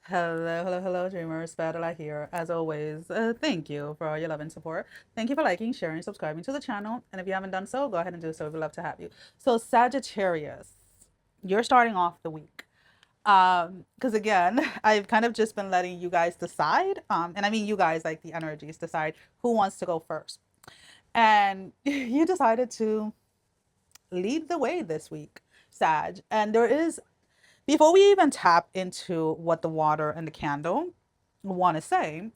Hello, hello, hello, dreamers. Fadela here. As always, thank you for all your love and support. Thank you for liking, sharing, subscribing to the channel. And if you haven't done so, go ahead and do so. We'd love to have you. So, Sagittarius, you're starting off the week. Because again, I've kind of just been letting you guys decide. And I mean, you guys, like the energies, decide who wants to go first. And you decided to lead the way this week, Sag. And there is before we even tap into what the water and the candle want to say,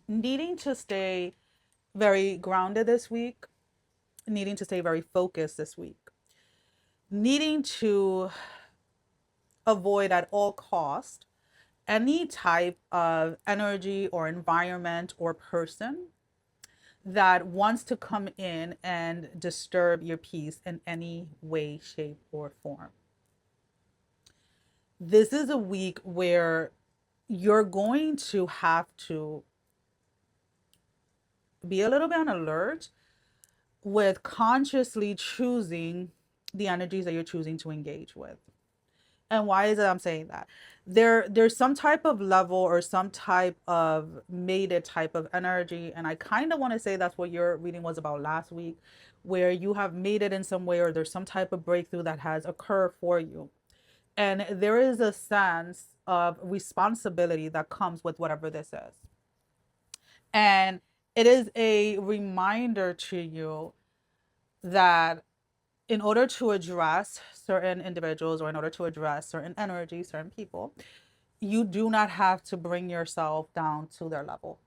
needing to stay very grounded this week, needing to stay very focused this week, needing to avoid at all cost any type of energy or environment or person that wants to come in and disturb your peace in any way, shape, or form. This is a week where you're going to have to be a little bit on alert with consciously choosing the energies that you're choosing to engage with. And why is it I'm saying that? There's some type of level or some type of mated type of energy, and I kind of want to say that's what your reading was about last week, where you have made it in some way or there's some type of breakthrough that has occurred for you. And there is a sense of responsibility that comes with whatever this is. And it is a reminder to you that in order to address certain individuals or in order to address certain energies, certain people, you do not have to bring yourself down to their level.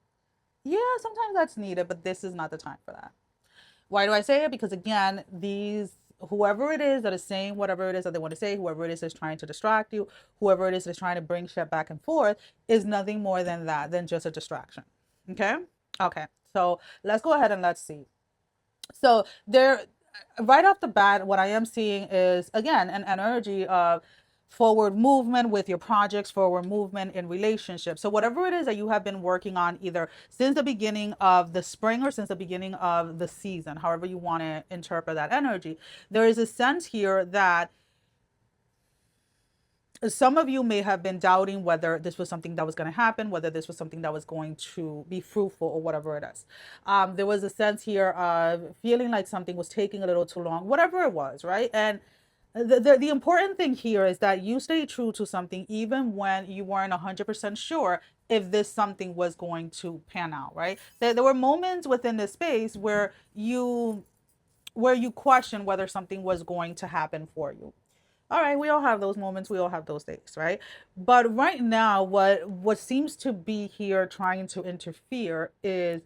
Yeah, sometimes that's needed, but this is not the time for that. Why do I say it? Because again, whoever it is that is saying whatever it is that they want to say, whoever it is that's trying to distract you, whoever it is that's trying to bring shit back and forth, is nothing more than that, than just a distraction. Okay? Okay. So let's go ahead and let's see. So there, right off the bat, what I am seeing is again an energy of forward movement with your projects, forward movement in relationships. So whatever it is that you have been working on, either since the beginning of the spring or since the beginning of the season, however you want to interpret that energy, there is a sense here that some of you may have been doubting whether this was something that was going to happen, whether this was something that was going to be fruitful or whatever it is. There was a sense here of feeling like something was taking a little too long, whatever it was, right? And the important thing here is that you stay true to something even when you weren't 100% sure if this something was going to pan out, right? There were moments within this space where you question whether something was going to happen for you. All right, we all have those moments, we all have those days, right? But right now, what seems to be here trying to interfere is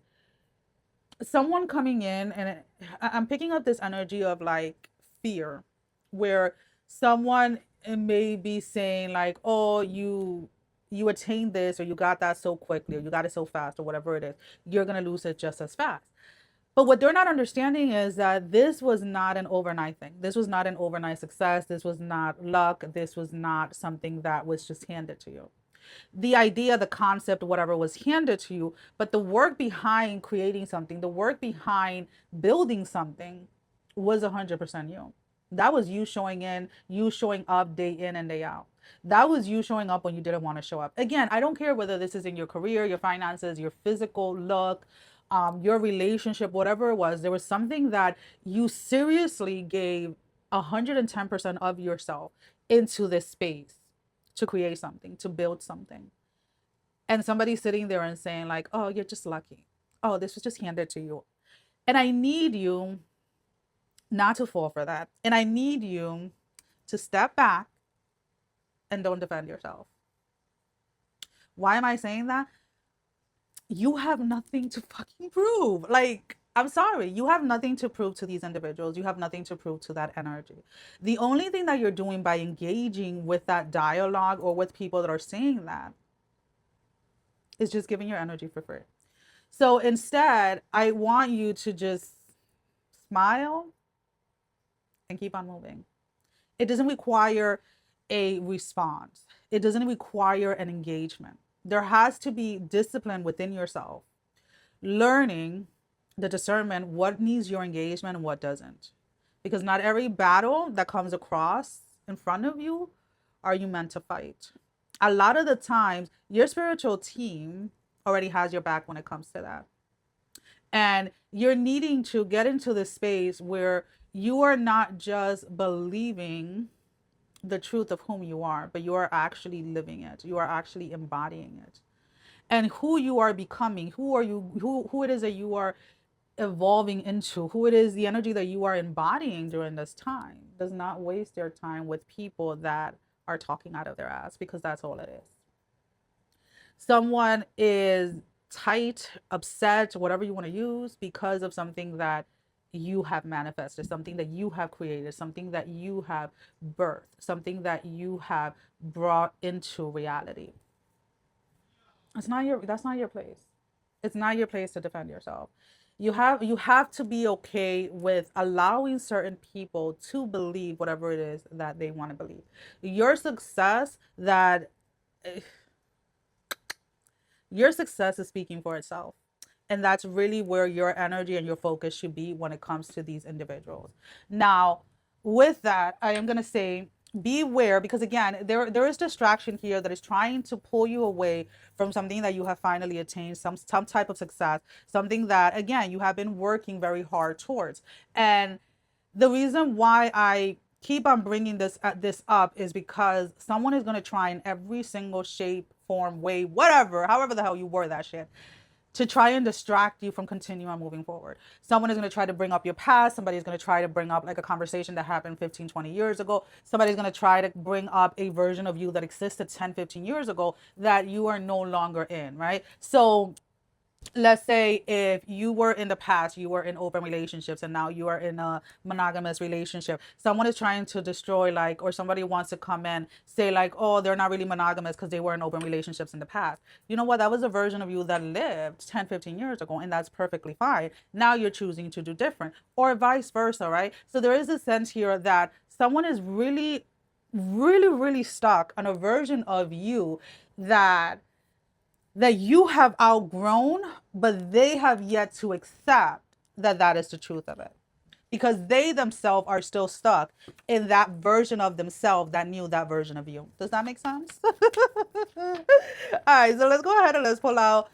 someone coming in, and I'm picking up this energy of like fear, where someone may be saying like, oh, you attained this or you got that so quickly or you got it so fast or whatever it is, you're gonna lose it just as fast. But what they're not understanding is that this was not an overnight thing. This was not an overnight success. This was not luck. This was not something that was just handed to you. The idea, the concept, whatever was handed to you, but the work behind creating something, the work behind building something was 100% you. That was you showing in, you showing up day in and day out. That was you showing up when you didn't want to show up. Again, I don't care whether this is in your career, your finances, your physical look, your relationship, whatever it was, there was something that you seriously gave 110% of yourself into this space to create something, to build something. And somebody sitting there and saying, like, oh, you're just lucky. Oh, this was just handed to you. And I need you not to fall for that. And I need you to step back and don't defend yourself. Why am I saying that? You have nothing to fucking prove. Like, I'm sorry, you have nothing to prove to these individuals. You have nothing to prove to that energy. The only thing that you're doing by engaging with that dialogue or with people that are saying that is just giving your energy for free. So instead, I want you to just smile and keep on moving. It doesn't require a response, it doesn't require an engagement. There has to be discipline within yourself, learning the discernment what needs your engagement and what doesn't. because not every battle that comes across in front of you are you meant to fight. A lot of the times, your spiritual team already has your back when it comes to that. And you're needing to get into the space where you are not just believing the truth of whom you are, but you are actually living it. You are actually embodying it. And who you are becoming, who are you, who it is that you are evolving into, who it is, the energy that you are embodying during this time. Does not waste your time with people that are talking out of their ass, because that's all it is. Someone is tight, upset, whatever you want to use, because of something that you have manifested, something that you have created, something that you have birthed, something that you have brought into reality. That's not your place. It's not your place to defend yourself. You have to be okay with allowing certain people to believe whatever it is that they want to believe. Your success that your success is speaking for itself. And that's really where your energy and your focus should be when it comes to these individuals. Now, with that, I am going to say beware, because again, there is distraction here that is trying to pull you away from something that you have finally attained, some type of success, something that again you have been working very hard towards. And the reason why I keep on bringing this up is because someone is going to try in every single shape, form, way, whatever, however the hell you word that shit, to try and distract you from continuing on moving forward. Someone is going to try to bring up your past. Somebody's going to try to bring up like a conversation that happened 15, 20 years ago. Somebody's going to try to bring up a version of you that existed 10, 15 years ago that you are no longer in, right? So let's say if you were in the past, you were in open relationships, and now you are in a monogamous relationship, someone is trying to destroy, like, or somebody wants to come in, say like, oh, they're not really monogamous because they were in open relationships in the past. You know what? That was a version of you that lived 10, 15 years ago, and that's perfectly fine. Now you're choosing to do different, or vice versa, right? So there is a sense here that someone is really, really, really stuck on a version of you that you have outgrown, but they have yet to accept that that is the truth of it, because they themselves are still stuck in that version of themselves that knew that version of you. Does that make sense? All right, so let's go ahead and let's pull out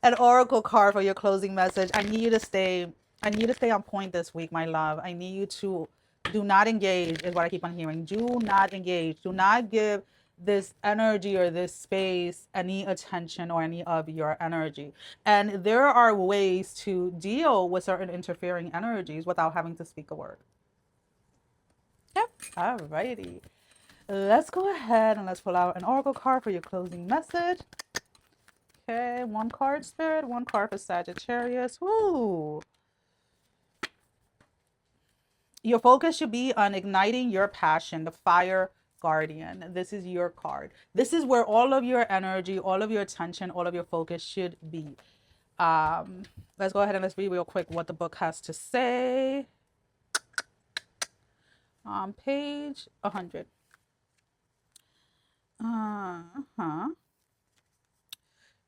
an oracle card for your closing message. I need you to stay on point this week, my love. I need you to do not engage, is what I keep on hearing. Do not engage. Do not give this energy or this space any attention or any of your energy. And there are ways to deal with certain interfering energies without having to speak a word. Yep. All righty. Let's go ahead and let's pull out an oracle card for your closing message. Okay, one card, Spirit, one card for Sagittarius. Woo! Your focus should be on igniting your passion, the fire guardian. This is your card. This is where all of your energy, all of your attention, all of your focus should be. Let's go ahead and let's read real quick what the book has to say. On page 100.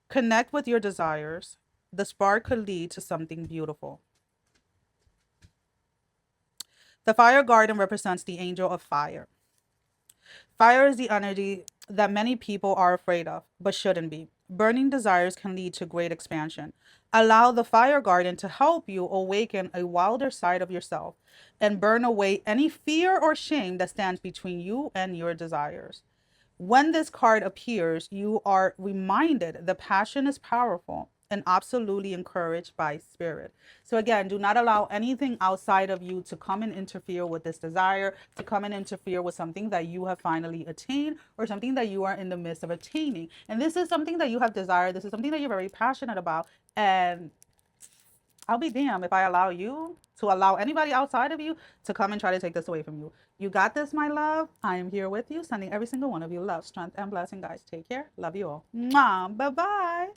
Connect with your desires. The spark could lead to something beautiful. The fire garden represents the angel of fire. Fire is the energy that many people are afraid of, but shouldn't be. Burning desires can lead to great expansion. Allow the fire garden to help you awaken a wilder side of yourself and burn away any fear or shame that stands between you and your desires. When this card appears, you are reminded the passion is powerful and absolutely encouraged by spirit. So again, do not allow anything outside of you to come and interfere with this desire, to come and interfere with something that you have finally attained or something that you are in the midst of attaining. And this is something that you have desired. This is something that you're very passionate about. And I'll be damned if I allow you to allow anybody outside of you to come and try to take this away from you. You got this, my love. I am here with you, sending every single one of you love, strength, and blessing, guys. Take care. Love you all. Mwah. Bye-bye.